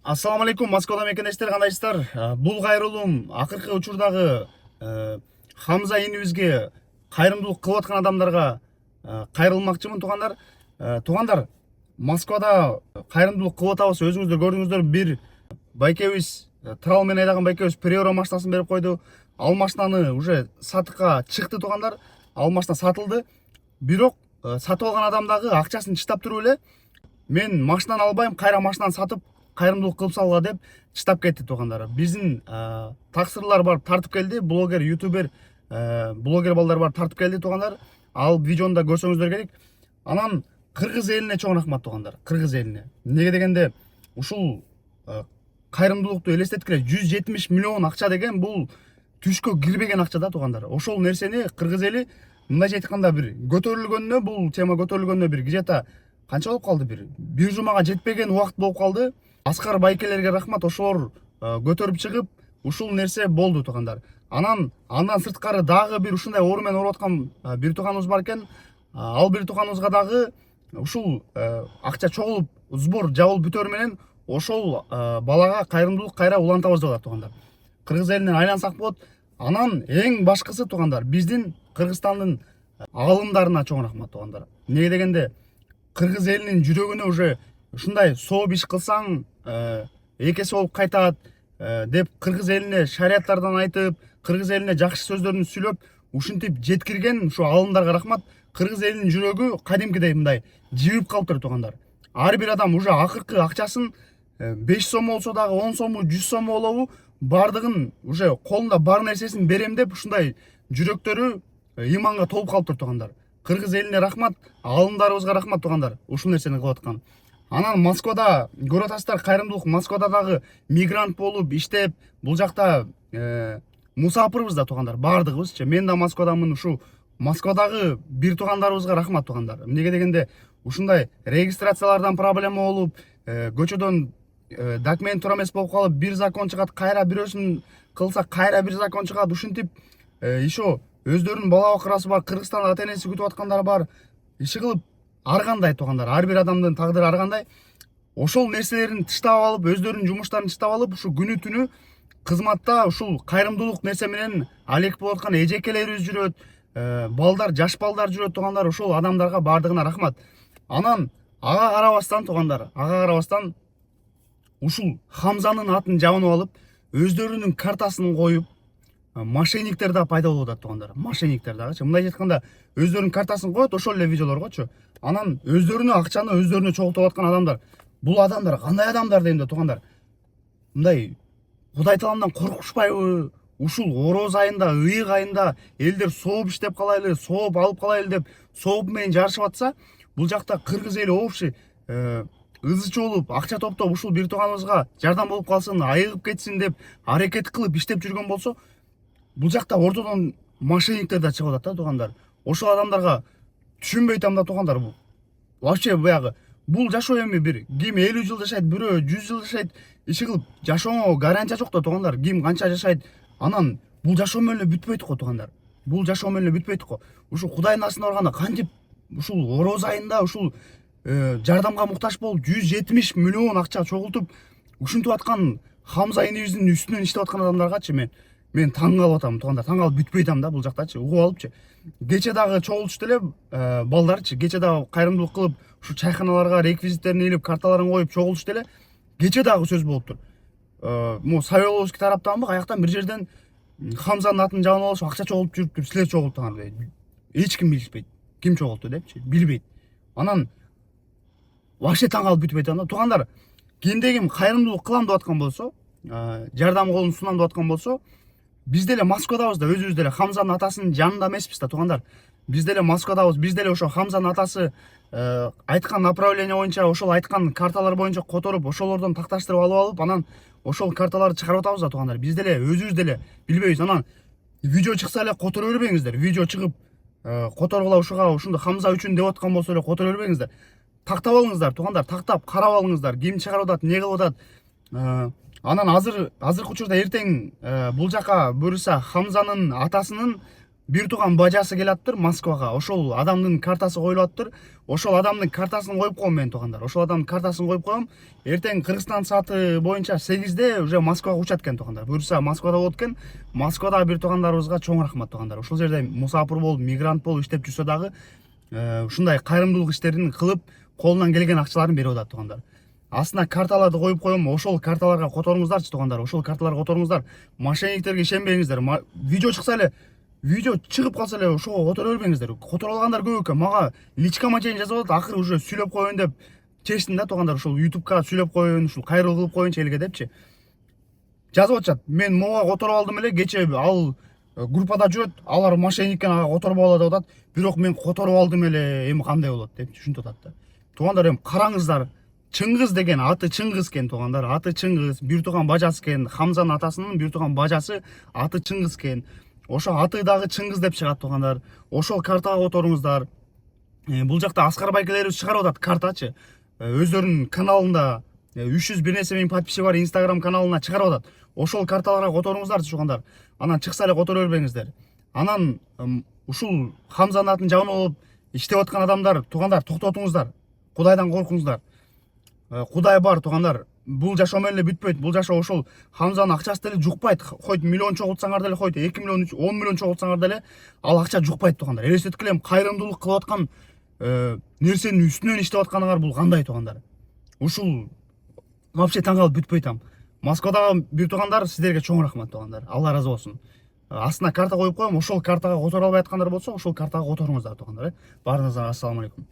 Ассаламу алейкум, Москвада мекендештер, кандайсыздар? Бул кайрылуум акыркы учурдагы Хамза инибизге кайрымдуулук кылып аткан адамдарга кайрылмакчымын, туугандар. Туугандар, Москвада кайрымдуулук кылып атабыз. Өзүңүздөр көрдүңүздөр, бир байкебиз, трал менен айдаган байкебиз приора машинасын берип койду. Ал машинаны уже сатыкка чыкты, туугандар. Ал машина сатылды. Бирок сатып алган адам дагы акчасын чыштап туруп эле, мен машинаны албайм, кайра машинаны сатып кайрымдуулук кылып салгыла деп чыштап кетти, туугандар. Биздин таксырлар барып тартып келди, блогер, ютубер, блогер балдар барып тартып келди, туугандар. Ал видеону да көрсөңүздөр керек. Анан кыргыз элине чоң рахмат, туугандар. Кыргыз элине. Неге дегенде, ушул кайрымдуулукту элестеткиле, 170 миллион акча деген бул түшкө кирбеген акча да, туугандар. Ошол нерсени кыргыз эли мындайча айтканда бир көтөрүлгөнүнө, бул тема көтөрүлгөнүнө бир где-то канча болуп калды, бир жумага жетпеген убакыт болуп калды. Аскар байкелерге рахмат, ошолор көтөрүп чыгып, ушул нерсе болду, туугандар. Андан сырткары дагы бир ушундай оору менен ооруп аткан бир тууганыбыз бар экен. Ал бир тууганыбызга дагы ушул акча чогулуп, сбор жабылып бүтөр менен ошол балага кайрымдуулук кайра улантабыз деп атат, туугандар. Кыргыз элинен айлансак болот. Анан эң башкысы, туугандар, биздин Кыргызстандын аалымдарына чоң рахмат, туугандар. Неге дегенде, кыргыз элинин жүрөгүнө уже ушундай сооп иш кылсаң экеси болуп кайтат деп кыргыз элине шарияттардан айтып, кыргыз элине жакшы сөздөрүн сүйлөп, ушинтип жеткирген ушу аалымдарга рахмат. Кыргыз элинин жүрөгү кадимкидей мындай жибип калыптыр, туугандар. Ар бир адам уже акыркы акчасын 5 сом болсо дагы, 10 сому, 100 сому болобу, бардыгын уже колунда бар нерсесин берем деп ушундай жүрөктөрү ыйманга толуп калыптыр, туугандар. Кыргыз элине рахмат, аалымдарыбызга рахмат, туугандар, ушул нерсени кылып аткан. Анан Москвада көрүп атасыздар, кайрымдуулук Москвада дагы мигрант болуп иштеп, бул жакта мусапырбыз да, туугандар, бардыгыбызчы. Мен да Москвадамын, ушу Москвадагы бир туугандарыбызга рахмат, туугандар. Эмнеге дегенде, ушундай регистрациялардан проблема болуп, көчөдөн документ туура эмес болуп калып, бир закон чыгат, кайра бирөөсүн кылсак кайра бир закон чыгат. Ушинтип еще өздөрүнүн бала бакырасы бар, Кыргызстанда ата энеси күтүп аткандар бар. Иши кылып ар кандай, туугандар, ар бир адамдын тагдыры ар кандай. Ошол нерселерин тыштап алып, өздөрүнүн жумуштарын тыштап алып, ушу күнү түнү кызматта ушул кайрымдуулук нерсе менен алек болуп аткан эжекелерибиз жүрөт, балдар, жаш балдар жүрөт, туугандар. Ошол адамдарга бардыгына рахмат. Анан ага карабастан, туугандар, ага карабастан ушул Хамзанын атын жабынып алып, өздөрүнүн картасын коюп, мошенниктер да пайда болуп атат, туугандар. Мошенниктер дагычы, мындай айтканда, өздөрүнүн картасын коет, ошол эле видеолоргочу. Анан өздөрүнө акчаны өздөрүнө чогултуп аткан адамдар. Бул адамдар кандай адамдар дейм да, туугандар. Мындай Кудай таламдан коркушпайбы? Ушул ороз айында, ыйык айында элдер сооп иштеп калайлы, сооп алып калайлы деп сооп менен жарышып атса, бул жакта кыргыз эли оопчу ызычы болуп, акча топтоп, ушул бир тууганыбызга жардам болуп калсын, айыгып кетсин деп аракет кылып иштеп жүргөн болсо, бул жакта ортодон мошенниктер да чыгып атат да, туугандар. Ошол адамдарга түшүнбөй атам да, туугандар. Бул вообще баягы бул жашоо эми бир ким 50 жыл жашайт, бирөө 100 жыл жашайт, иши кылып жашооңо гарантия жок да, туугандар. Ким канча жашайт, анан бул жашоо менен эле бүтпөйт го, туугандар. Бул жашоо менен эле бүтпөйт го. Ушул Кудайдын астына барганда кантип ушул ороз айында ушул жардамга муктаж болуп 170 миллион акча чогултуп ушинтип аткан Хамза инибиздин үстүнөн иштеп аткан адамдаргачы мен таң калып атам, туугандар. Таң калып бүтпөй атам да, бул жактачы, угуп алыпчы. Кече дагы чогулушту эле балдарчы, кече дагы кайрымдуулук кылып, ушу чайканаларга реквизиттерин илип, карталарын коюп чогулушту эле. Кече дагы сөз болуптур. Могу Савеловский тараптанбы, каяктан бир жерден Хамзанын атын жабынып алышып, акча чогултуп жүрүптүр, силер чогулттуңар дейт. Эч ким билишпейт. Ким чогултту депчи, билбейт. Анан вообще таң калып бүтпөй атам да, туугандар. Кимде ким кайрымдуулук кылам деп аткан болсо, жардам колун сунам деп аткан болсо, биз деле Москвадабыз да, өзүбүз деле Хамзанын атасынын жанында эмеспиз да, туугандар. Биз деле Москвадабыз, биз деле ошо Хамзанын атасы айткан направление боюнча, ошол айткан карталар боюнча которуп, ошолордон такташтырып алып, анан ошол карталарды чыгарып атабыз да, туугандар. Биз деле өзүбүз деле билбейбиз. Анан видео чыкса эле которо бербеңиздер. Видео чыгып которгула ушунда Хамза үчүн деп аткан болсо эле которо бербеңиздер. Тактап алыңыздар, туугандар, тактап карап алыңыздар, ким чыгарып атат, эмне кылып атат. Анан азыркы учурда эртең бул жака буюрса Хамзанын атасынын бир тууган бажасы келатыптыр Москвага. Ошол адамдын картасы коюлуп атыптыр. Ошол адамдын картасын коюп коем мен туугандар. Ошол адамдын картасын коюп коем. Эртең Кыргызстан сааты боюнча 8-де уже Москвага учат экен туугандар. Буюрса Москвада болот экен. Москвада бир туугандарыбызга чоң рахмат туугандар. Ошол жерде мусафир болуп, мигрант болуп иштеп жүрсө дагы ушундай кайрымдуулук иштерин кылып, колунан келген акчаларын берип атат туугандар. Астына карталарды коюп коем. Ошол карталарга которуңуздарчы туугандар. Ошол карталарга которуңуздар. Мошенниктерге ишенбеңиздер. Видео чыкса эле, видео чыгып калса эле ошого которо бербеңиздер. Которо алгандар көп экен. Мага личкама чейин жазып атат. Акыры уже сүйлөп коеюн деп чечтим да туугандар. Ушул YouTube'га сүйлөп коеюн, ушул кайрылуу кылып коеюнчу элге депчи. Жазып атышат. Мен мога которо алдым эле, кече ал группада жүрөт. Алар мошенниктен ага которбой алат деп атат. Бирок мен которо алдым эле, эми кандай болот деп түшүнүп атат да. Туугандар, эми караңыздар. Чыңгыз деген аты Чыңгыз кен туугандар. Аты Чыңгыз, бир тууган бажасы кен. Хамзанын атасынын бир тууган бажасы аты Чыңгыз кен. Ошо аты дагы Чыңгыз деп чыгат туугандар. Ошол картага которуңуздар. Бул жакта Аскар байкелерибиз чыгарып атат картачы. Өздөрүнүн каналында 300 бир нерсе миң подписчиги бар Instagram каналына чыгарып атат. Ошол карталарга которуңуздарчы туугандар. Анан чыкса эле которо бербеңиздер. Анан ушул Хамзанын атын жаман болуп иштеп аткан адамдар туугандар токтотуңуздар. Кудайдан коркуңуздар. Кудай бар туугандар. Бул жашоо менен эле бүтпөйт. Бул жашоо ошол Хамзанын акчасы деле жукпайт. Койт миллион чогултсаңар деле, койт 2 миллион, 10 миллион чогултсаңар деле ал акча жукпайт туугандар. Элестеткиле кайрымдуулук кылып аткан нерсенин үстүнөн иштеп атканыңар бул кандай туугандар? Ушул вообще таң калып бүтпөйтам. Москвадагы бир туугандар, сиздерге чоң рахмат туугандар. Алла разы болсун. Астына карта коюп коем. Ошол картага которо албай аткандар болсо, ошол картага которуңуздар туугандар. Баарыңызга ассаламу алейкум.